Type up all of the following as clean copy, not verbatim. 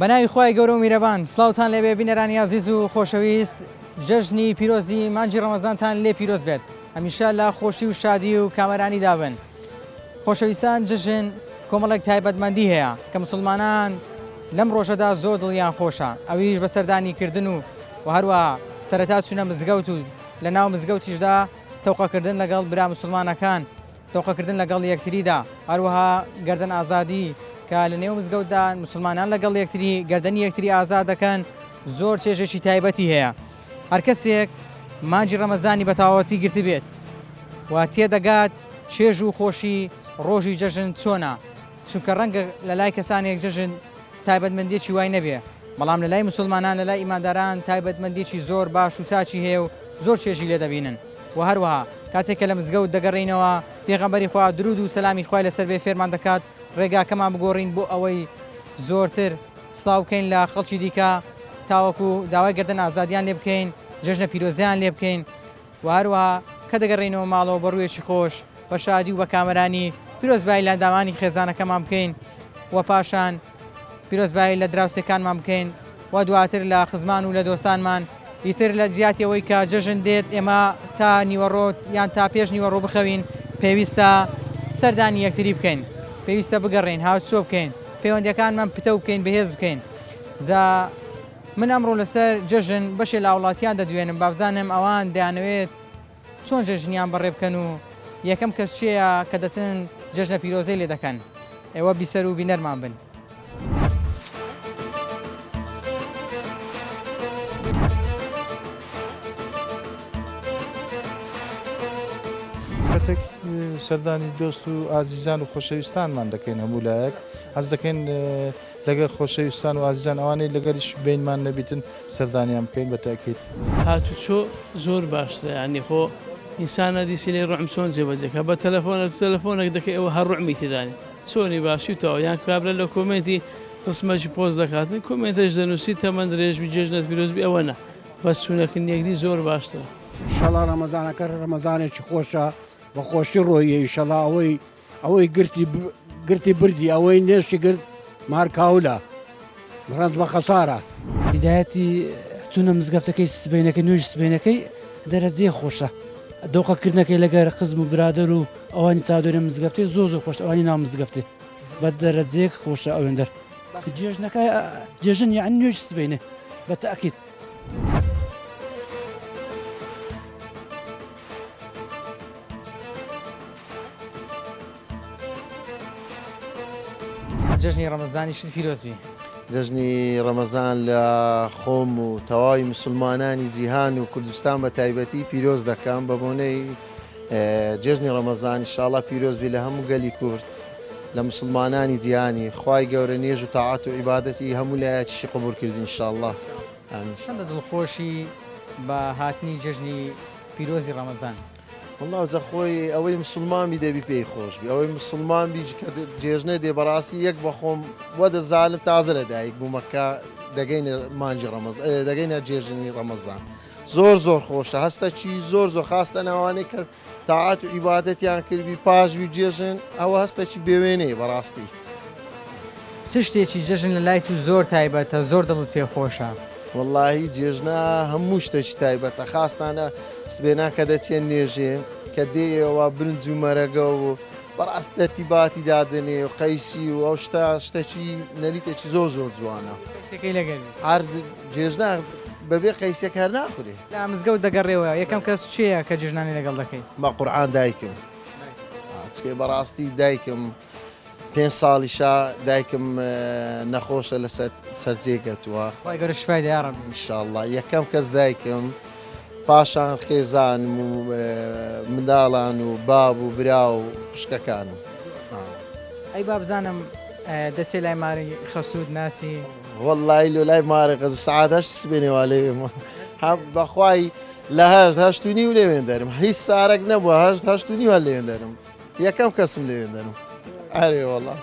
بەناوی خۆی گەورە و میرەبان سڵاوتان لێبێ بینەرانی عزیز و خۆشەویست جەژنی پیرۆزی مانجی ڕەمەزانتان لێ پیرۆز بێت هەمیشە لە خۆشی و شادی و کامەرانی دابن خۆشەویستان جژن کۆمەڵێک تایبەتمەندی هەیە کە مسلمانان لەم ڕۆژەدا زۆر دڵیان خۆشە ئەویش بە سەردانیکردن و هەروەها سەرەتا چوونە مزگەوت و لە ناو مزگەوتیشدا تەوقەکردن لەگەڵ برا مسلمانەکان تەوقەکردن لەگەڵ یەکتریدا هەروەها گەردن ئازادی کە لە نێو مزگەوتدا مسلمانان لەگەڵ یەکتری گەردەنی یەکتری ئازاد دەکەن زۆر چێژێکی تایبەتی هەیە هەر کەسێک مانجی ڕەمەزانی بە تەواوەتی گرتی بێت و تێدەگات چێژ و خۆشی ڕۆژی جەژن چۆنە چونکە ڕەنگە لە لای کەسانێک جەژن تایبەتمەندیەکی وای نەبێ بەڵام لە لای مسلمانان لە لای ئیمانداران تایبەتمەندیێکی زۆر باش و چاچی هەیە و زۆر چێژی لێ دەبینن و هەروەها کاتێک کە لە مزگەوت دەگەڕینەوە پێغەمبەری خوا درود و سەلامی خوای لەسەر بێ فێرمان دەکات ڕێگاکەمان بگۆڕین بۆ ئەوەی زۆرتر سڵاو بکەین لە خەڵکی دیکە تاوەکو داوای گەردن ئازادیان لێ بکەین جەژنە پیرۆزیان لێ بکەین و هەروەها کە دەگەڕێنەوە ماڵەوە بە ڕوویەکی خۆش بە شادی و بە کامەرانی پیرۆزبایی لاندامانی خێزانەکەمان بکەین و پاشان پیرۆزبایی لە دراوسەکانمان بکەین و دواتر لە خزمان و لە دۆستانمان ئیتر لە جیاتیەوەی کە جەژن دێت ئێمە تا نیوەڕۆ یان تا پێش نیوەڕۆ بخەوین پێویستە سەردانی یەکتری بکەین پێویستە بگەڕین هاوچۆ بکەین پەیوەندیەکانمان پتە بکەین بەهێز بکەین جا من ئەمڕۆ لەسەر جەژن بەشێ لە وڵاتیان دەدوێنم با بزانم ئەوان دەیانەوێت چۆن جەژنیان بەڕێ بکەن و یەکەم کەس چییە کە دەچن جەژنە پیرۆزەی لێ دەکەن ئێوە بیسەر و بینەرمان بن. سەردانی دۆست و ئازیزان و خۆشەویستانمان دەکەین هەموو لایەک حەز دەکەین لەگەڵ خۆشەویستان و ئازیزان ئەوانەی لەگەڵیش بینمان نەبیتن سەردانیان بکەین بە تاکید. هاتوچۆ زۆر باشترە یعنی خۆ ئینسانە دیسی لێ ڕوعم چۆن جێبەجێکە بە تەلەفۆنێک دەکەی ئەوە هەر ڕوعمی تێدانی چۆنی باشیتەوە یان کابرا لە کۆمنتی قسمەشی پۆز دەکاتن کۆمنتەش دەنووسی تەمەند درێژبی جێژنەت پیرۆزبی ئەوە نە بەس چوونەکردن یەکدی زۆر باشترە. ئینشەڵا ڕەمەزانەکە ڕەمەزانێکی خۆشە بە خۆشی ڕۆیە ئینشەڵا ئەوەی گرتی بردی ئەوەی نێشی گرت مارکاولە ڕەنج بە خەسارە. بدایەتی چوونە مزگەفتەکەی سبەینەکەی نوێژ سبەینەکەی دەرەجێ خۆشە دۆقەکردنەکەی لەگەر خزم و برادر و ئەوانی چادۆرە مزگەفتی زۆر خۆش ئەوانی ناو مزگەفتی بە دەرەجێک خۆشە ئەوێندەر جێژنەکە جێژن یان نوێژ سبەینە بە تاکید. جەژنی ڕەمەزانی شت پیرۆزبی. جەژنی ڕەمەزان لە خۆم و تەواوی مسلمانانی جیهان و کوردستان بە تایبەتی پیرۆز دەکەم بە بۆنەی جێژنی ڕەمەزان ئینشاڵڵا پیرۆزبی لە هەموو گەلی کورد لە مسلمانانی جیهانی خوای گەورە نێژ و تاعات و عیبادەتی هەموو لایەتیشی قبول کردین ئینشاڵڵا. چەندە دڵخۆشی بە هاتنی جەژنی پیرۆزی ڕەمەزان. والله خۆی ئەوەی مسلمانی دەبی پێی خۆشبی ئەوەی مسلمان بی جێژنە دێ بەڕاستی یەک بەخۆم وە دەزانم تازە لە دایک بوومەکە دەگەینە مانجی دەگەینە جێژنی ڕەمەزان زۆر خۆشە هەستەکی زۆر خاستە ناوانەی کە تاعات و عیبادەتیان کردبی پاشوی جێژن ئەوە هەستێکی بێوێنەی بەڕاستی. چ شتێکی جەژن لە لای تو زۆر تایبەتە زۆر دڵت پێخۆشە؟ واللهی جێژنە هەموو شتێکی تایبەتە خاستانە سبێنا کە دەچێن نێژێ کە دێەوە برنج و مەرەگە و بەڕاست تەرتیباتی دادنێ و قەیسی و ئەو شتێکی نەریتێکی زۆر جوانە هەر جێژنە بەبێ قەیسێک هەر ناخورێ لە مزگەوت دەگەڕێەوە یەکەم کەس چییە کە جژنانی لەگەڵ دەکەی؟ بە قورعان دایکم چکەی بەڕاستی دایکم 5 ساڵیشا دایکم نەخۆشە لە سەرجێگەتووە وای گەورە شفای دە یا ڕەبی ئینشاءڵڵا یەکەم کەس دایکم پاشان خێزانم و منداڵان و باب و برا و پشکەکانم. ئەی با بزانم دەچێت لای ماری خەسوود ناچی؟ وەڵڵی لۆ لای ماری خەسوود سەعاتەش سبێنێوە لێوێمە بەخوای لە هەشت و نیو لێوێن دەرم هیچ سارێک نەبووە هەشت و نیوە لێوێن دەرم یەکەم کەسم لێوێن دەرم. ئەرێ وەڵڵا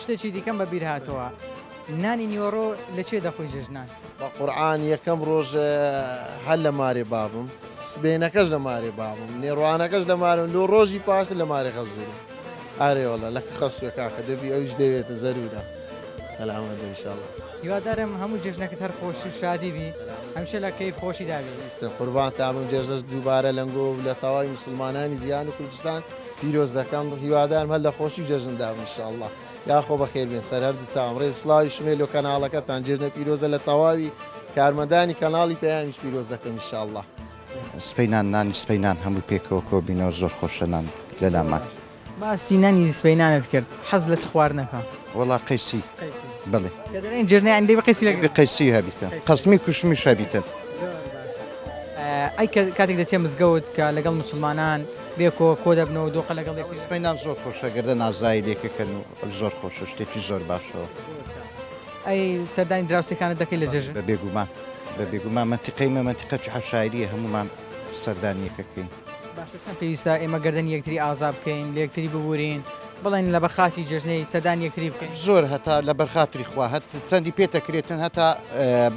شتێکی دیکەم بە بیر هاتەوە نانی نیوەڕۆ لەکوێ دەخۆی جژنان؟ بە قورعان یەکەم ڕۆژ هەر لە مارێ بابم سبێنەکەش لە مارێ بابم نێڕوانەکەش لە مارم لۆ ڕۆژی پاش لە مارێ خەزوورم. ئارێ وەڵڵا لە خەسووە کاکە دەبی ئەوش دەوێتە زەرورە سەلامەت ئینشاءڵڵا. هیوادارم هەموو جێژنەکەت هەر خۆشی و شادی بی هەمیشە لە کەیف خۆشی دابی. ویستم قوربان تابم جێژنەش دووبارە لەنگۆ لە تەواوی مسلمانانی جیهان و کوردستان پیرۆز دەکەم هیوادارم هەر لە خۆشی و جێژن دابن ئینشاءڵڵا. یاخۆ بەخێر بێن سەر هەردوو چاوم ڕێز سڵاوی شمێل و کەناڵەکەتان جێژنە پیرۆزە لە تەواوی کارمەندانی کەناڵی پێیانیش پیرۆز دەکەم ئینشاءڵڵا. سپەینان نانی سپەینان هەموو پێکەوە کۆبینەوە زۆر خۆشەنان لەلامان. باسی نانی سپەینانت کرد حەز لە چ خواردنەکە؟ وەڵا قەیسی بڵێ کە دەڵێن جێژنەی ئەندەی بە قەیسی لەگەڵ قەیسی هەبیتن قەسمی کوشمیش هەبیتن. ئەی کاتێک دەچێ مزگەوت کە لەگەڵ مسلمانان بێکۆ کۆ دەبنەوە دۆقە لەگەڵ یەکتر سپەینان زۆر خۆشە گەردە نازایی لێکەکەن و زۆر خۆشە شتێکی زۆر باشەوە. ئەی سەردانی دراوسەکانت دەکەی لە جێژن؟ بە بێگومان بە بێگومان منتیقەیمە منتیقە عەشایریە هەمومان سەردانیەکەکەین. باشە چەند پێویستە ئێمە گەردەن یەکتری ئازا بکەین لە یەکتری ببورین بڵێن لە بەخاتی جێژنەی سەردانی یەکتری بکەین. زۆر هەتا لە بەرخاتری خوا هەت چەندی پێتەکرێتن هەتا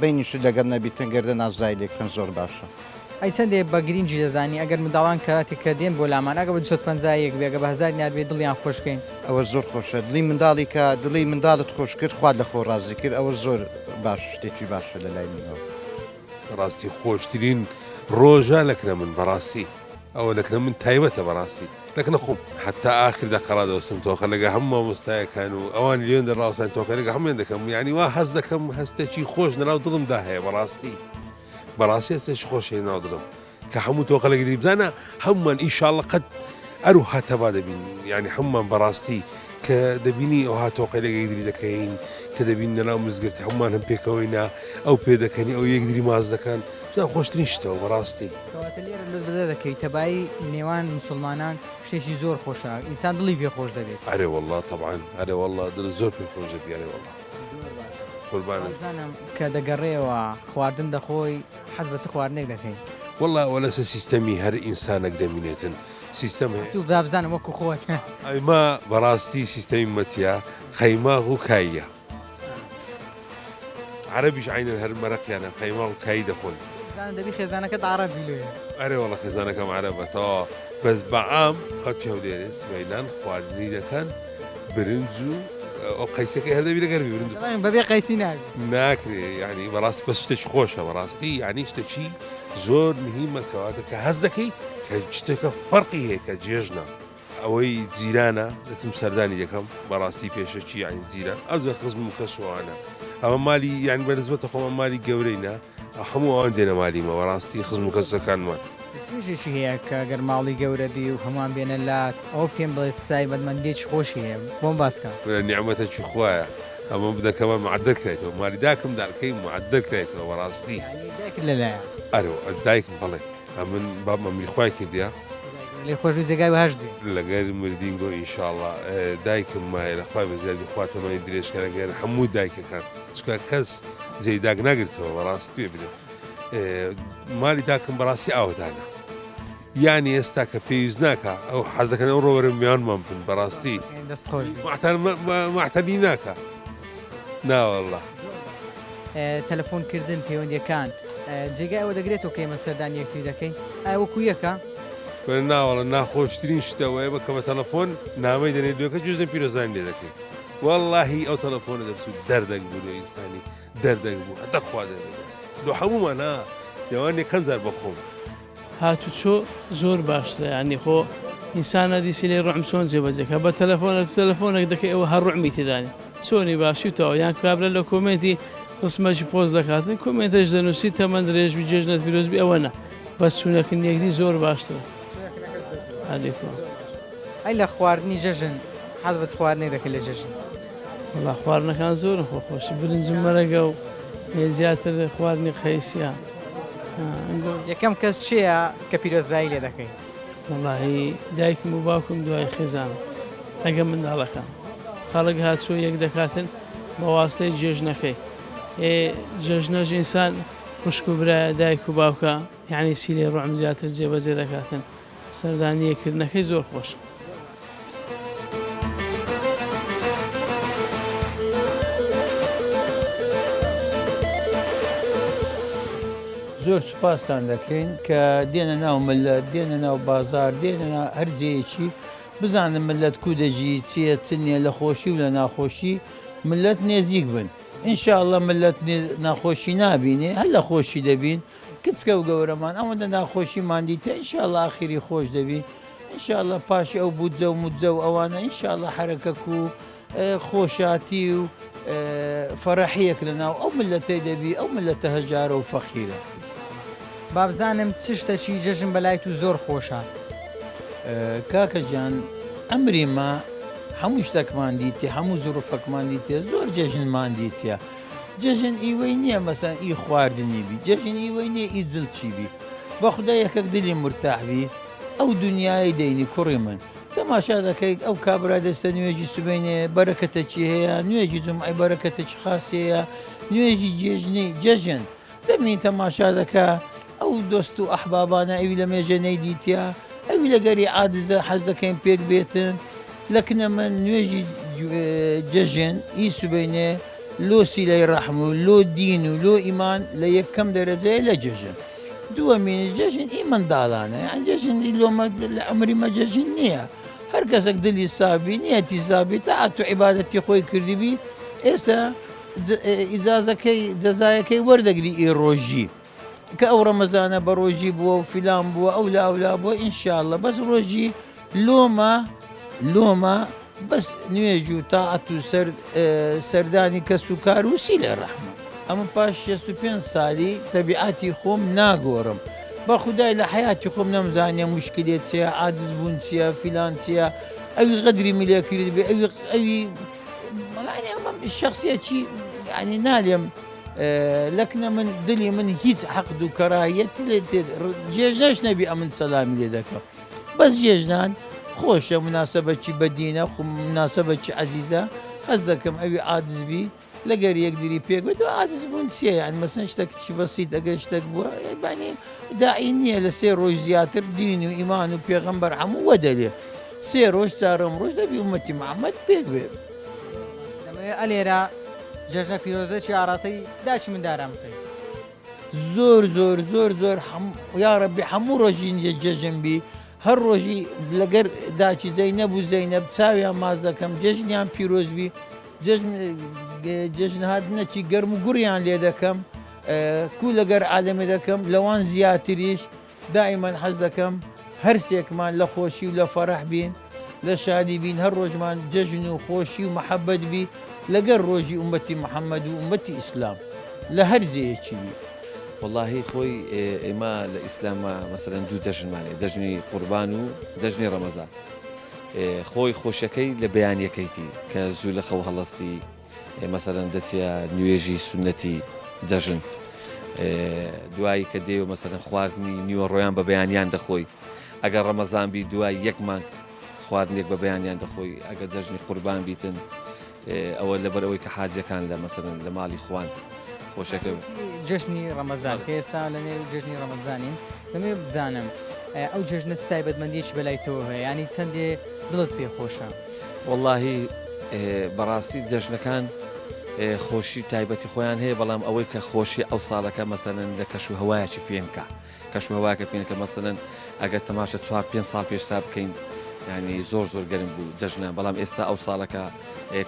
بینیش لەگەر نەبیتن گەردە نازایی لێکن زۆر باشە. ئەی چەندێ بە گرنگی دەزانی ئەگەر منداڵان کاتێک کە دێن بۆ لامان ئەگە بە 250 بێگە بە 1000 دیار بێ دڵیان خۆشکەین. ئەوە زۆر خۆشە دڵی منداڵی کە دڵی منداڵت خۆش کرد خوارد لە خۆ ڕازی کرد ئەوە زۆر باش شتێکی باشە لە لای منەوە. ڕاستی خۆشترین ڕۆژە لەکنە من بەڕاستی ئەوە لەکنە من تایبەتە بەڕاستی لەکنە خۆم حتا ئاخر دەقەڵا دەوسم تۆخە لەگە هەموو مامۆستایەکان و ئەوان لێن دەڕاستان تۆخە لەگە هەمویان دەکەم یعنی وا هەست دەکەم هەستێکی خۆش نەناو دڵمدا هەیە بەڕاستی هەستێکی خۆش هەیە ناو دڵم کە هەموو تۆخە لەگەری بزانە هەمومان ئیشاڵڵە قەت ئەروها تەبا دەبین یعنی هەمومان بەڕاستی کە دەبینی ئەوها تۆقی لەگەیدری دەکەین کە دەبین نەناو مزگەفتی هەمومان هەم پێکەوەینا ئەو پێ دەکەنی ئەو یەکدری ماز دەکەن خۆشترین شتەوە بەڕاستی. کەواتە لێرە لەت بەدە دەکەیت تەبایی نێوان مسلمانان شتێکی زۆر خۆشە ئینسان دڵی پێ خۆش دەبێت. ئەرێ وەڵڵا طبعاً ئەرێ وەڵڵا دڵ زۆر پێ خۆش دەبی ئەرێ وەڵڵا قوربانم. زانم کە دەگەڕێەوە خواردن دەخۆی حەز بە چ خواردنێک دەکەین؟ وەڵڵا ئەوە لەسەر سیستەمی هەر ئینسانێک دەمینێتن سیستەم تو بابزانم وەکو خۆت ئەیما بەڕاستی سیستەمی مەچیا قەیماغ و کاییە عەرەبیش عینەن هەر مەرەقیانە قەیماغ و کایی دەخۆن. زانم دەبی خێزانەکەت عەرەبی لێ. ئەرێ وەڵڵا خێزانەکەم عەرەبەتەوە بەس بەعام خەڵکی هەولێرە سبەینان خواردنی دەکەن برنج و ئەو قەیسەکەی هەردەبی لەگەربی برنج بەبێ قەیسی ناوی ناکرێ یعنی بەڕاستی بە شتێکی خۆشە بەڕاستی یعنی شتێکی زۆر مهمە کەواتە کە هەست دەکەی کە شتێکە فەرقی هەیە کە جێژنە ئەوەی جیرانە دەتم سەردانی دەکەم بەڕاستی پێشەکی یعنی جیران ئەوزە خزم و کەسوانە ئەمە مالی یعنی بەنسبەتە خۆمە مالی گەورەینە هەموو ئەوان دێنە مالیمە بەڕاستی خزم و کەسەکانمان. چێژێکی هەیە کە گەر ماڵی گەورە بی و هەمووان بێنە لات ئەو پێم بڵێت سایبەتمەندێکی خۆشی هەیە بۆم باسکە نیعمەتێکی خوایە ئەمە بدەکەمە معدل کرێتەوە مالی داکەم داکەی معدل کرێتەوە بەڕاستی لەلایە ئەرەوە دایکم بڵێ من بابمە میخوای کردیا لێ خۆش جێگای بەهەشت بێ لەگەر مردینگۆ ئینشاءڵڵا دایکم مایە لە خوای بەزیادی خواتەمەی درێژکە لەگەر هەموو دایکەکان چکە کەس جێی داگ ناگرێتەوە بەڕاستی وێ بدەم مالی داکەم بەڕاستی ئاودانە یعنی ئێستا کە پێویست ناکە ئەو حەز دەکەن ئەو ڕۆوەرە میانمان بن بەڕاستی معتەلی ناکە ناوەڵڵا. تەلەفۆنکردن پەیوەندیەکان جێگای ئەوە دەگرێتەوە کە ئێمە سەردانی یەکتری دەکەین وەکو یەکە ناوەڵە ناخۆشترین شتەوەیە بە کەمە تەلەفۆن نامەی دەنێدوەکە جوزدە پیرۆزان لێ دەکەین واللهی ئەو تەلەفۆنە دەبچوو دەردەنگ بوو ئینسانی دەردەنگ بوو هەتا خوا دەبێت دو هەمومان ها لەوانێ کەمزار بەخۆم هاتوچۆ زۆر باشترە ینی خۆ ئینسانە دیسی لێ ڕۆم چۆن جێبەجێکە بە تەلەفۆنێک دەکەی ئەوە هەر ڕوعمی تێدانی چۆنی باشیتەوە یان کابرا لە کۆمنتی قسمەشی پۆز دەکاتن کۆمنتەش دەنووسی تەمەند درێژبی جێژنەت پیرۆزبی ئەوە نە بەس چوونەکن یەکدی زۆر باشترە. ئەی لە خواردنی جەژن حەز بە خواردنێک دەکەی لە جەژن؟ وەڵا خواردنەکان زۆر خۆشی برنجم مەرەگە و زیاتر خواردنی قەیسیە. یەکەم کەس چییە کە پیرۆزبایی لێ دەکەی؟ وەڵاهی دایکم و باوکم دوای خێزانم ئەگە منداڵەکان خەڵک هاتچۆ یەک دەکاتن بە واستەی جێژنەکەی جێژنەژ ئینسان خوشک و برایە دایک و باوکە یعنی سی لێ ڕۆم زیاتر جێبەجێ دەکاتن سەردانیەکردنەکەی زۆر خۆشە. زۆر سوپاسان دەکەین کە دێنە ناو ملەت دێنە ناو بازار دێنە هەر جەیەکی بزانم ملەت کودەژی چیە چنیە لە خۆشی و لە ناخۆشی ملت نێزیک بن ئینشاءڵڵە ملت ناخۆشی نابینێ هەر لە خۆشی دەبین کچکە و گەورەمان ئەوەندە ناخۆشیمان دیتە ئینشاءڵڵە ئاخری خۆش دەبی ئینشاءڵڵە پاشی ئەو بودجە و مودجە و ئەوانە ئینشاءڵڵە حرەکەک و خۆشاتی و فەرەحیەک لەناو ئەو ملەتەی دەبی ئەو ملەتە هەژارە و فەخیرە. بابزانم چ شتێکی جەژن بەلای تو زۆر خۆشە. کاکە گیان ئەمری ما هەموو شتێکمان دیتێ هەموو زۆرفەکمان دیتێ زۆر جەژنمان دیتە جەژن ئیوەی نییە مەسەن ئی خواردنی بی جەژن ئیوەی نییە ئی جلچی بی بە خوددا یەکەک دلی مرتاحبی ئەو دنیای دەینی کوڕی من تەماشا دەکەیت ئەو کابرا دەستە نوێژی سوبینێ بەرەکەتەکی هەیە نوێژی جمعی بەرەکەتەکی خاصەیە نوێژی جێژنەی جەژن دەبین تەماشا دەکا ئەو دۆست و ئەحبابانە ئەوی لە مێژەنەی دیتە ئەوی لەگەری عادزە حەز دەکەین پێک بێتن لەکنە من نوێژی جەژن ئی سوبینێ لۆ سیلەی ڕەحم و لۆ دین و لۆ ئیمان لە یەکەم دەرەجەیە لە جەژن دووەمینی جەژن ئی منداڵانە یان جەژن لۆمە لە عمریمە جەژن نییە هەر کەسێک دلی سابی نیەتی سابی تا ئاتو عیبادەتی خۆی کردیبی ئێستا ئیجازەکەی جەزایەکەی وەردەگری ئی ڕۆژی کە ئەو ڕەمەزانە بە ڕۆژی بووە و فیلان بووە ئەو لاولا بووە ئینشاءڵڵە بەس ڕۆژی لۆمە بەس نوێژ و تاعەت و سەردانی کەس و کار و سیلە ڕەحمە ئەمە پاش 65 ساڵی تەبیعاتی خۆم ناگۆڕم بە خودای لە حیاتی خۆم نەمزانێ موشکلێت چیە عاجز بوون چییە فیلان چییە ئەوی غەدری میلێ کرد بێ ئەوی شخصیەتی ینی نالێم لەکنە من دلی من هیچ حەقد و کەراهەت جێژنەش نەبی ئەمن سەلامی لێ دەکەم بەس جێژنان خۆشە مناسبەتی بەدینە مناسبەتی عەزیزە هەز دەکەم ئەوی عاجزبی لەگەر یەکدری پێک بێت و عاجز بوون چییە یان مەسەن شتێکی بەسیت ئەگەر شتێک بووە بانی داعی نییە لە 3 ڕۆژ زیاتر دین و ئیمان و پێغەمبەر هەموو وەدەلێ 3 ڕۆژ 4م ڕۆژ دەبی ئومەتی محەممەد پێک بێ ئەلێرە جەژنە پیرۆزەی ئاراستەی داچی منداران بکەیت زۆر یاڕەبی هەموو ڕۆژی نیە جەژن بی هەر ڕۆژی لەگەر داچی زەینەب و زەینەب چاویان ماز دەکەم جەژنیان پیرۆزبی جەژن هاتنەکی گەرم و گوڕیان لێ دەکەم کو لەگەر عالەمێ دەکەم لەوان زیاتریش دائیمەن حەز دەکەم هەر سێکمان لە خۆشی و لە فەرەح بین لە شادی بین هەر ڕۆژمان جەژن و خۆشی و مەحەبەت بی لەگەر ڕۆژی ئومەتی محەممەد و ئومەتی ئیسلام لە هەر جەیەکی بی واللهی خۆی ئێمە لە ئیسلامە مەسەرەن دوو جەژنمانێ جەژنی قوربان و جەژنی ڕەمەزان خۆی خۆشەکەی لە بەیانیەکەیتی کە زوو لە خەو هەڵەستی مەسەرەن دەچە نوێژی سونەتی جەژن دوایی کە دێوە مەسەرەن خواردنی نیوەڕۆیان بە بەیانیان دەخۆی ئەگەر ڕەمەزان بی دوای یەک مانگ خواردنێک بە بەیانیان دەخۆی ئەگەر جەژنی قوربان بیتن ئەوە لەبەرەوەی کە حاجەکان لە مەسەرەن لە ماڵی خوان خۆشەکە جەژنی ڕەمەزان کە ئێستا لە نێو جەژنی ڕەمەزانین دەمێ بزانم ئەو جەژنە تایبەتمەندیەکی بەلای تۆ هەیە ینی چەندێ دڵت پێخۆشە واللهی بەڕاستی جەژنەکان خۆشی تایبەتی خۆیان هەیە بەڵام ئەوەی کە خۆشی ئەو ساڵەکە مەسەرەن لە کەش و هەوایەکی فێنکە کەش و هەوایەکە فێنکە مەسەرەن ئەگەر تەماشە 4-5 ساڵ پێشتا بکەین ینی زۆر گەرم بوو جەژنە بەڵام ئێستا ئەو ساڵەکە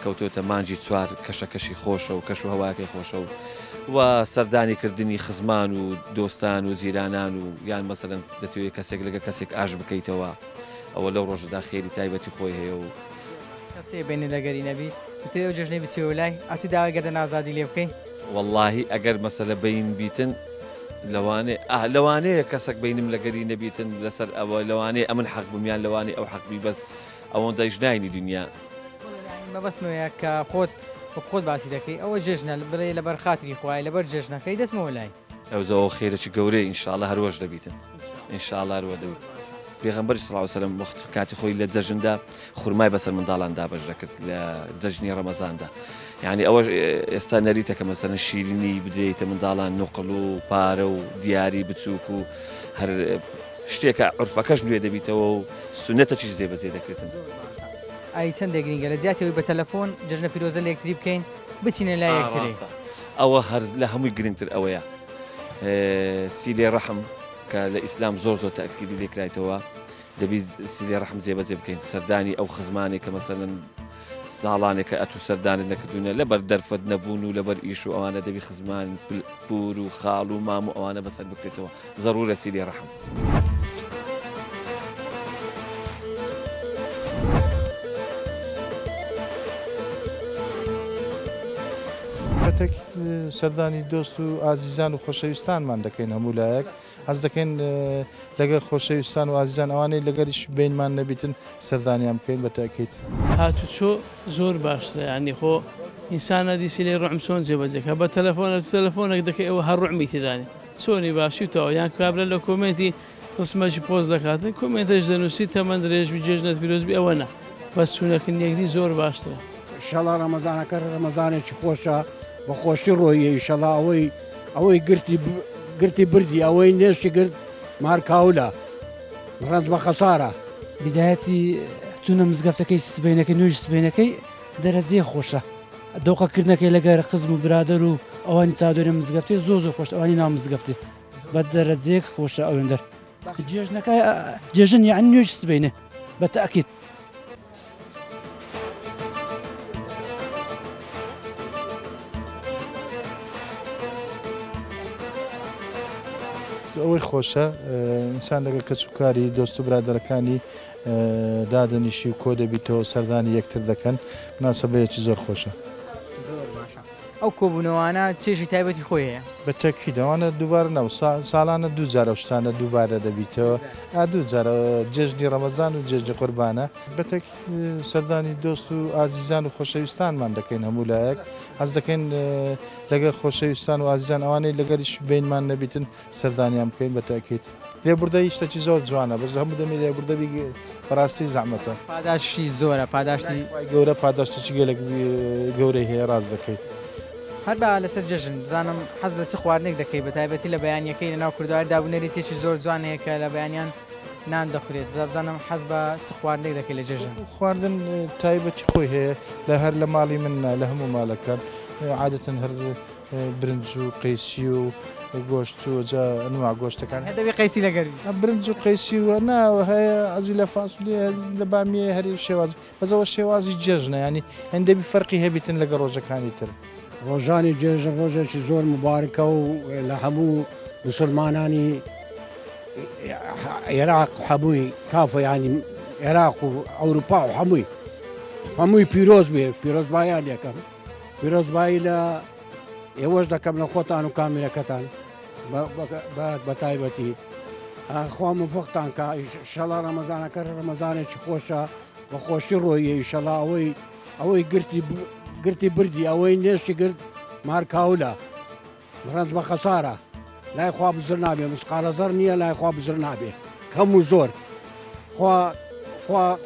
کەوتۆتە مانجی 4 کەشەکەشی خۆشە و کەش و هەواکەی خۆشە و سەردانی کردنی خزمان و دۆستان و جیرانان و یان مەسەرەن دەتوێت کەسێک لەگە کەسێک ئاش بکەیتەوە ئەوە لەو ڕۆژەدا خێری تایبەتی خۆی هەیە و کەسێ بینی لەگەری نەبی تێ ئەو جژنەی بچێ لای ئەتو داواگەدە ئازادی لێ بکەین واللهی ئەگەر مەسەلە بین بیتن لەوانەیە کەسێک بینم لەگەری نەبیتن لەسەر ئەوە لەوانەیە ئەمن حەق بمیان لەوانەیە ئەو حەقبی بەس ئەوەندە ژناینی دنیا مەبەستمەوەیە کە خۆت باسی دەکەی ئەوە جژنە بڵێ لەبەر خاتری خوای لەبەر جژنەکەی دەستمەوە لای ئەو زەوە خێرەی گەورەی ئینشاءڵڵە هەروەش دەبیتن ئینشاءڵڵە هەروە دەبیت پێغەمبەری صلی الله علیه و سلم وەخت کاتی خۆی لە جەژندا خورمای بەسەر منداڵاندا بەش دەکرد لە جەژنی ڕەمەزاندا یعنی ئەوە ئێستا نەریتە کە مەسەرەن شیرینی بدەیتە منداڵان نوقڵ و پارە و دیاری بچووک و هەر شتێکە عورفەکەش نوێ دەبیتەوە و سونەتەکیش جێبەجێ دەکرێتن ئای چەندێک گرنگە لە جیاتەوەی بە تەلەفۆن جژنە پیرۆزە لە یەکتری بکەین بچینە لای یەکتری ئەوە هەر لە هەمووی گرنگتر ئەوەیە سیلێ ڕەحم کە لە ئیسلام زۆر تاکیدی لێکرایتەوە دەبی سیلێ ڕەحم جێبەجێ بکەین سەردانی ئەو خزمانی کە مەسەرەن ساڵانێکە ئەتو سەردانت نەکردوونە لەبەر دەرفەت نەبوون و لەبەر ئیش و ئەوانە دەبی خزمان پور و خاڵ و مام و ئەوانە بەسەر بکرێتەوە ضرورە سیلی ڕەحم. بەتەکیت سەردانی دۆست و ئازیزان و خۆشەویستانمان دەکەین هەموو لایەک حەز دەکەین لەگەڵ خۆشەویستان و ئازیزان ئەوانەی لەگەریش بینمان نەبیتن سەردانیان بکەین بەتەکیت. هاتوچۆ زۆر باشترە ینی خۆ ئینسانە دیسی لێ ڕۆم چۆن جێبەجێکە بە تەلەفۆنێک دەکەی ئەوە هەر ڕوعمی تێدانی چۆنی باشیتەوە یان کابرا لە کۆمنتی قسمەشی پۆز دەکاتن کۆمنتەش دەنووسی تەمەند درێژبی جێژنەت پیرۆزبی ئەوە نە بەس چوونەکن یەکدی زۆر باشترە. ئینشەڵا ڕەمەزانەکە ڕەمەزانێکی خۆشە بە خۆشی ڕۆیە ئینشەڵا ئەوەی گرتی بردی ئەوەی نێشی گرت مارکاولە ڕەنج بە خەسارە. بدایەتی چوونە مزگەفتەکەی سبینەکەی نوێژ سبینەکەی دەرەجێ خۆشە دۆقەکردنەکەی لەگەر خزم و برادر و ئەوانی چادۆری مزگەفتی زۆر خۆش ئەوانی ناو مزگەفتی بە دەرەجێک خۆشە ئەوێندەر جێژنەکە جێژن یان نوێژ سبینە بە تەئەکید. ئەوەی خۆشە ئینسان لەگەڵ کەچووکاری دۆست و برادەرەکانی دادەنیشی و کۆ دەبیتەوە سەردانی یەکتر دەکەن مناسبەیەکی زۆر خۆشە. ئەو کۆبوونەوانە چێژی تایبەتی خۆی هەیە بە تەکی دەوانە دووبارە نەو ساڵانە دوو جارە شتانە دووبارە دەبیتەوە دوو جارە جێژنی ڕەمەزان و جێژنی قوربانە بەتەکی سەردانی دۆست و ئازیزان و خۆشەویستانمان دەکەین هەموو لایەک حەز دەکەین لەگەڵ خۆشەویستان و ئازیزان ئەوانەی لەگەریش بینمان نەبیتن سەردانیان بکەین بە تەکیت. لێبوردەی شتێکی زۆر جوانە بەس هەموو دەمێ لێبوردەبی بەڕاستی زەحمەتە پاداشی زۆرە پاداشتی گەورە پاداشتێکی گەلێک گەورەی هەیە ڕاست دەکەیت. هەر بە لەسەر جژن بزانم حەز لە چ خواردنێک دەکەی بە تایبەتی لە بەیانیەکەی لەناو کوردوار دابوونەری تێکی زۆر جوانەیە کە لە بەیانیان نان دەخورێت بزانم حەز بە چ خواردنێک دەکەی لە جژن. خواردن تایبەتی خۆی هەیە لە هەر لە ماڵی من لە هەموو ماڵەکان عادەتەن هەر برنج و قەیسی و گۆشت و ئەنواع گۆشتەکان دەبێ قەیسی لەگەری برنج و قەیسی وە ناوە هەیە ئەزی لە فاسولی لە بامیە هەری شێواز بەزەوە شێوازی جێژنە ینی هەندێبی فەرقی هەبیتن لەگە ڕۆژەکانی تر. ڕۆژانی جێژن ڕۆژێکی زۆر مبارکە و لە هەموو مسلمانانی عێراق هەمووی کافە ینی عێراق و ئەوروپا و هەمووی پیرۆز بێ پیرۆزبایان یەکەم پیرۆزبایی لە ئێوەش دەکەم لە خۆتان و کامیلەکەتان بە تایبەتی خوا موفقتان کە ئینشەڵا ڕەمەزانەکە ڕەمەزانێکی خۆشە بە خۆشی ڕۆیە ئینشەڵا ئەوەی گرتی بردی ئەوەی نێشی گرت مارکاولە ڕەنج بە خەسارە لای خوا بزر نابێ مسقالە زەر نییە لای خوا بزر نابێ کەم و زۆر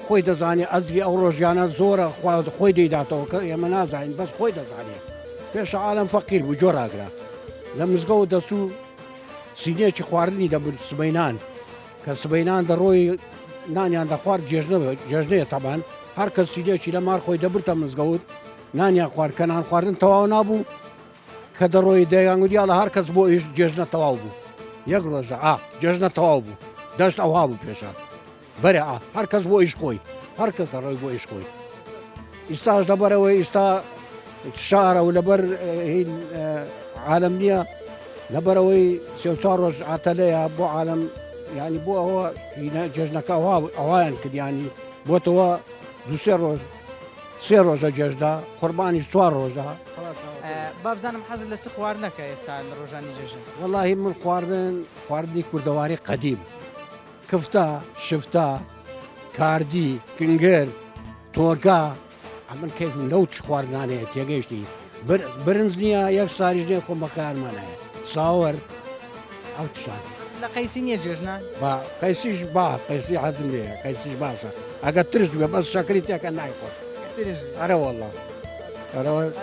خۆی دەزانێ ئەزری ئەو ڕۆژیانە زۆرە خۆی دەیداتەوە کە ئێمە نازانین بەس خۆی دەزانێت پێش عالم فەقیر بوو جۆراگرا لە مزگەوت دەسوو سینێکی خواردنی دەبن سبەینان کە سبەینان دەڕۆی نانیان دەخوارد جێژنەیە تەبان هەر کەس سینێکی لە مار خۆی دەبرتە مزگەوت نانیان خوارد کە نان خواردن تەواو نابوو کە دەڕۆی دەیانگوودیا لە هەر کەس بۆ ئیش جێژنە تەواو بوو یەک ڕۆژە جێژنە تەواو بوو دەشت ئەوها بوو پێشە بەرێ هەر کەس بۆ ئیش خۆی هەر کەس دەڕۆی بۆ ئیش خۆی ئیستاش لەبەرەوەی ئیستا شارە و لەبەر عالم نییە لەبەرەوەی سێ چوار ڕۆژ ئاتەلەیە بۆ عالم ینی بۆ ئەوە جێژنەکە ئەوایان کردیانی بۆتەوە دو سێ ڕۆژە جێژدا قوربانی چوار ڕۆژدا بابزانم حەزت لە چ خواردنەکە ئێستا لە ڕۆژانی جێژن. وەڵاهی من خواردنی کوردەواری قەدیم کفتە شفتە کاردی کنگەر تۆرگا من کەیفم لەو چ خواردنانەیە تێگەیشتی برنج نییە یەک ساریش نێ خۆم بەکارمانەیە ساوەر ئەو تشان لە قەیسی نییە جێژنان با قەیسیش قەیسی حەزم لێ قەیسیش باشە ئەگە ترش بێ بەس شەکری تێکە نایخۆت ئەرە وەڵڵا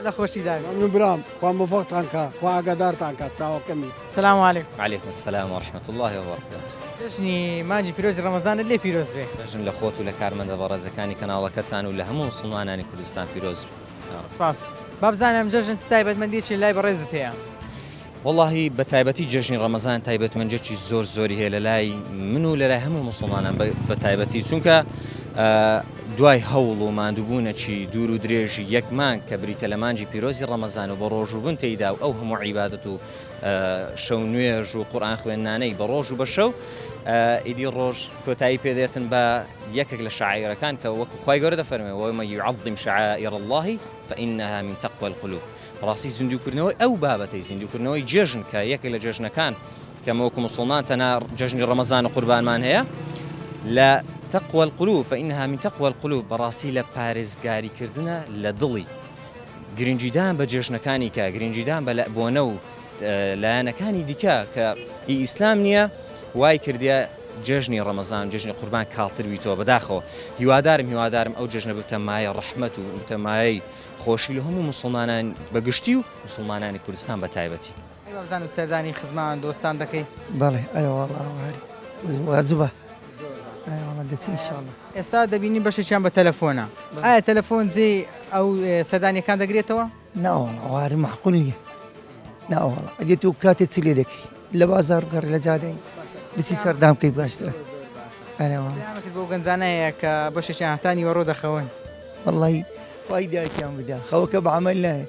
لە خۆشی دا من برام خوا مفەقتان کە خوا ئاگادارتان کە چاوەکەمی. سلام علیکم. وعلیکم السلام ورحمة الله وبركاته. جژنی مانجی پیرۆزی ڕەمەزانت لێ پیرۆز بێ. بەژن لە خۆت و لە کارمەندە بەڕێزەکانی کەناڵەکەتان و لە هەموو مسلمانانی کوردستان پیرۆز سپاس. بابزانم جژن چ تایبەتمەندیەکی لای بەڕێزت هەیە؟ واللهی بە تایبەتی جێژنی ڕەمەزان تایبەتمەندێکی زۆری هەیە لە لای من و لە لای هەموو مسلمانان بە تایبەتی چونکە دوای هەوڵ و ماندووبوونەکی دوور و درێژی یەکمان کە بریتە لە مانجی پیرۆزی ڕەمەزان و بە ڕۆژوبوون تێیدا و ئەو هەموو عیبادەت و شەو نوێژ و قورئان خوێندنانەی بە ڕۆژ و بە شەو ئیدی ڕۆژ کۆتایی پێدێتن بە یەکێک لە شاعیرەکان کە وەکو خوای گەورە دەفەرمێ وەمە یعظم شعائر الله فإنها من تقوى القلوب ڕاستی زیندووکردنەوەی ئەو بابەتەی زیندووکردنەوەی جێژن کە یەکێک لە جێژنەکان کە وەکو مسلمان تەنها جەژنی ڕەمەزان و قوربانمان هەیە لە تقوى القلوب فإنها من تقوى القلوب بەڕاستی لە پارێزگاریکردنە لە دڵی گرنگیدان بە جێژنەکانی کە گرنگیدان بە بۆنە و لایەنەکانی دیکە کە ئیسلام نییە وای کردیە جێژنی ڕەمەزان جێژنی قوربان کاڵتر بیتەوە بەداخەوە هیوادارم ئەو جێژنە بتە مایە ڕەحمەت و بتە مایەی خۆشی لە هەموو مسلمانان بەگشتی و مسلمانانی کوردستان بە تایبەتی. بزانم سەردانی خزمان دۆستان دەکەی؟ بەڵێ ئەرەوەڵ واجبە دەچین ئینشاءڵڵا. ئێستا دەبینی بەشێکیان بە تەلەفۆنە. ئایا تەلەفۆن جێ ئەو سەردانیەکان دەگرێتەوە؟ ناوەڵ ئەوارە معقول نییە. ناوەڵ ئەدێت و کاتێک چ لێ دەکەی لە بازار گەڕ لە جادەی دەچی سەردام بکەی باشترە. ئەرەوەڵ بۆ گەنجانەیە کە بەشێکیان هەتانی وەڕۆ دەخەون. وەڵی وای دایکیان بدا خەوەکە بەعمل نایە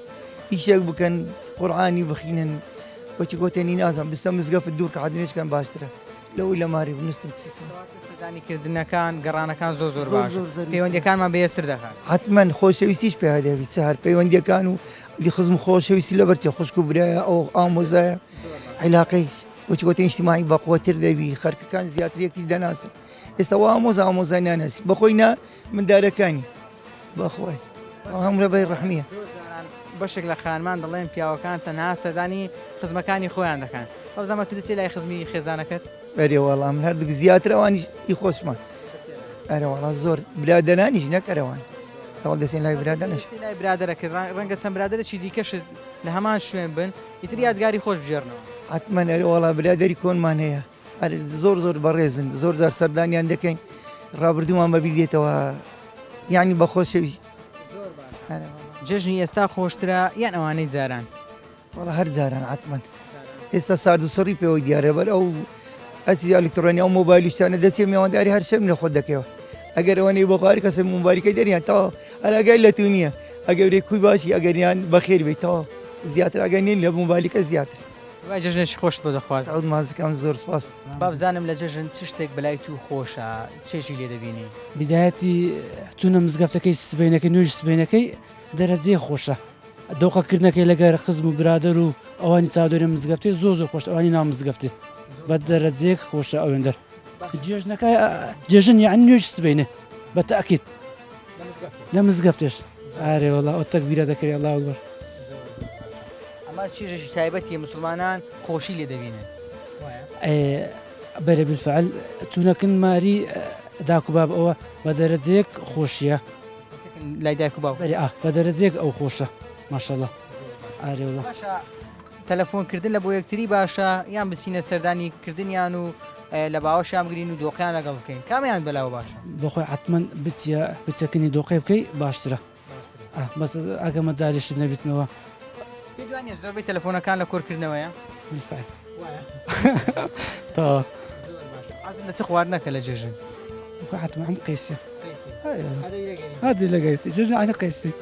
ئیشێک بکەن قورئانی بخینن وەچی گۆتێنی نازم بستە مزگەفت دوور کە حدمێشکان باشترە لەوەی لە ماری بنووسن سەردانیکردنەکان گەڕانەکان زۆر باش پەیوەندیەکانمان بەهێزتر دەکات. حتمما خۆشەویستیش پێ دەبێت چهار پەیوەندیەکان و خزم خۆشەویستی لەبەرچێ خوشک و برایە ئەو ئامۆزایە عیلاقەیش وەچی گۆتێن ئیجتیماعی بەقوەتر دەبی خەرکەکان زیاتر یەکتر دەناسن ئێستا وا ئامۆزای ناناسی بەخۆی نا مندارەکانی بەخۆی هەموو لەبەر ڕەحمیە. بەشێک لە خانمان دەڵێن پیاوەکان تەنها سەردانی خزمەکانی خۆیان دەکەن. ئەو زەمە تو دەچێت لای خزمی خێزانەکەت؟ بەرێ وەڵام هەردوو زیاتر ئەوانیش ئی خۆشمان. ئەرەوەڵا زۆر برادەرانیش نەکەرەوان ئەوە دەچێن لای برادەرش لای برادەرەکە ڕەنگە چەند برادەرێکی دیکەشت لە هەمان شوێن بن ئیتر یادگاری خۆش بژێرنەوە. حتمما ئەرەوەڵا برادەری کۆنمان هەیە زۆر بەڕێزن زۆر جار سەردانیان دەکەین ڕابردوومان بەبییر دێتەوە یعنی بە خۆشەویست. جێژنی ئێستا خۆشترە یان ئەوانەی جاران؟ وەڵا هەر جاران حتمما ئێستا سارد و سەڕی پێوەی دیارە بەر ئەو ئەچی ئەلکترۆنی ئەو مۆبایلیشتانە دەچێت میێوەنداری هەر شەم لە خۆت دەکەوە ئەگەر ئەوەنەی بۆخواری کەسە مۆبایلەکەی دەریان تەواو ئەلاگای لە تو نییە ئەگەورێ کوی باشی ئەگەریان بەخێر بێتەوە زیاتر ئەگەنین لە مۆبایلەکە زیاتر. وای جێژنێکی خۆشت بۆ دەخواست. ئەو مازەکەم زۆر سپاس. با بزانم لە جێژن چ شتێک بەلای تو خۆشە چێژی لێ دەبینی؟ بدایەتی چوونە مزگەفتەکەی سبینەکەی نوێژ سبینەکەی دەرەجێ خۆشە دۆقەکردنەکەی لەگەر خزم و برادر و ئەوانی چاودێرە مزگەفتی زۆر خۆش ئەوانی ناو مزگەفتی بە دەرەجەیەک خۆشە ئەوێندەر جێژنەکە جێژن یعنی نوێژ سبینە بە تەئکید لە مزگەفتێش ئارێ وەڵا ئەو تەکبیرە دەکەی ئەڵڵاهو ئەکبەر. ئەمە چێژێکی تایبەتی مسلمانان خۆشی لێ دەبینن. بەرە بالفعل چوونەکن ماری داکوباب ئەوە بە دەرەجەیەک خۆشیە لای دایک و باوک بە دەرەجەیەک ئەو خۆشە ماشەڵڵا ئارێ وەڵا. باشە تەلەفۆنکردن لە بۆ یەکتری باشە یان بچینە سەردانیکردنیان و لە باوەشیان بگرین و دۆقیان لەگەڵ بکەین کامیان بەلاوە باشە؟ بەخۆی حتمما بچەکەنی دۆقی بکەی باشترە بەس ئەگە مەجالیشت نەبیتنەوە. پێ دوانێ زۆربەی تەلەفۆنەکان لە کۆرکردنەوەیە؟ بالفعل تا حەزت لە چ خواردنەکە لە جێژن؟ حتمما هەم قەیسیە هادی لەگەیتی جێژن عینە قەیسی.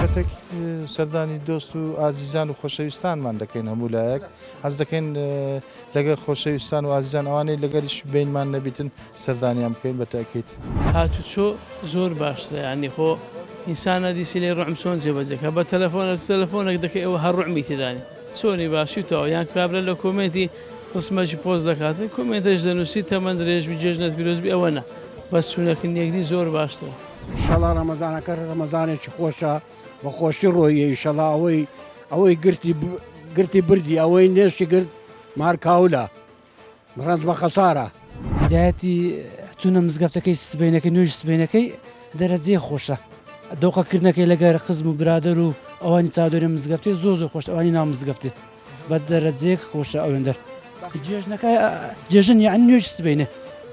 بەتێک سەردانی دۆست و ئازیزان و خۆشەویستانمان دەکەین هەموو لایەک حەز دەکەین لەگەڵ خۆشەویستان و ئازیزان ئەوانەی لەگەڵیش بینمان نەبیتن سەردانیان بکەین بە تاکید. هاتوچۆ زۆر باشترە ینی خۆ ئینسانە دیسی لێ ڕوعم چۆن جێبەجێکە بە تەلەفۆنێک دەکەی ئەوە هەر ڕوعمی تێدانی چۆنی باشیتەوە یان کابرا لە کۆمنتی قسمەشی پۆز دەکاتن کۆمنتەش دەنووسی تەمەند درێژبی جێژنەت پیرۆزبی ئەوە نە بەس چوونەکن یەکدی زۆر باشترە. ئینشەڵا ڕەمەزانەکە ڕەمەزانێکی خۆشە بە خۆشی ڕۆیە ئینشەڵا ئەوەی گرتی بردی ئەوەی نێشی گرت مارکاولە ڕەنج بە خەسارە. بدایەتی چوونە مزگەفتەکەی سبینەکەی نوێژ سبینەکەی دەرەجێ خۆشە دۆقەکردنەکەی لەگەر خزم و برادر و ئەوانی چاودێرە مزگەفتی زۆر خۆش ئەوانی ناو مزگەفتی بە دەرەجەیەک خۆشە ئەوێندەر جێژنەکە جێژن یعنی نوێژ سبینە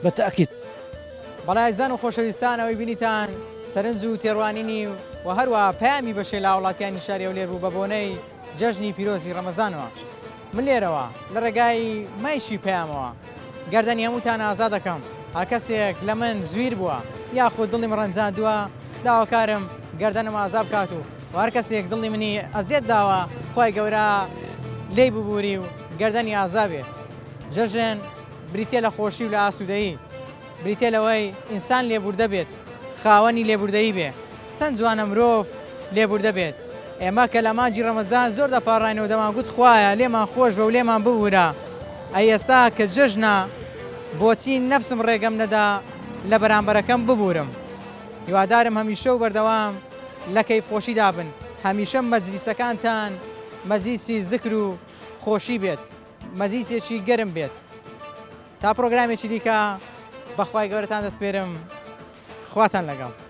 بە تەئکید. بەڵایزان و خۆشەویستان ئەوەی بینیتان سەرنج و تێڕوانینی و هەروە پامی بەشێ لە وڵاتیانی شاری ئەولێر بوو بە بۆنەی جەژنی پیرۆزی ڕەمەزانەوە من لێرەوە لە ڕێگای مایشی پەیامەوە گەردەنی هەمووتان ئازا دەکەم هەر کەسێک لە من زویر بووە یاخود دڵیم ڕەنجاندووە داواکارم گەردەنم ئازا بکات و هەر کەسێک دڵی منی ئەزیێت داوە خی گەورە لێی ببووری و گەردەنی ئازا بێت جەژن بریتێ لە خۆشی و لە ئاسوودەیی بریتێ لەوەی ئینسان لێبوردە بێت خاوەنی لێبوردەیی بێ چەند جوانە مرۆڤ لێبوردە بێت ئێمە کە لە مانجی ڕەمەزان زۆر دەپاڕینەوە دەمانگوت خوایە لێمان خۆش بە و لێمان ببوورە ئەی ئێستا کە جەژنە بۆچی نەفسم ڕێگەم نەدا لە بەرامبەرەکەم ببوورم هیوادارم هەمیشە و بەردەوام لە کەیفخۆشی دابن هەمیشە مەجلیسەکانتان مەجلیسی زکر و خۆشی بێت مەجلیسێکی گەرم بێت تا پرۆگرامێکی دیکە بەخوای گەورەتان دەسپێرم خواتان لەگەڵ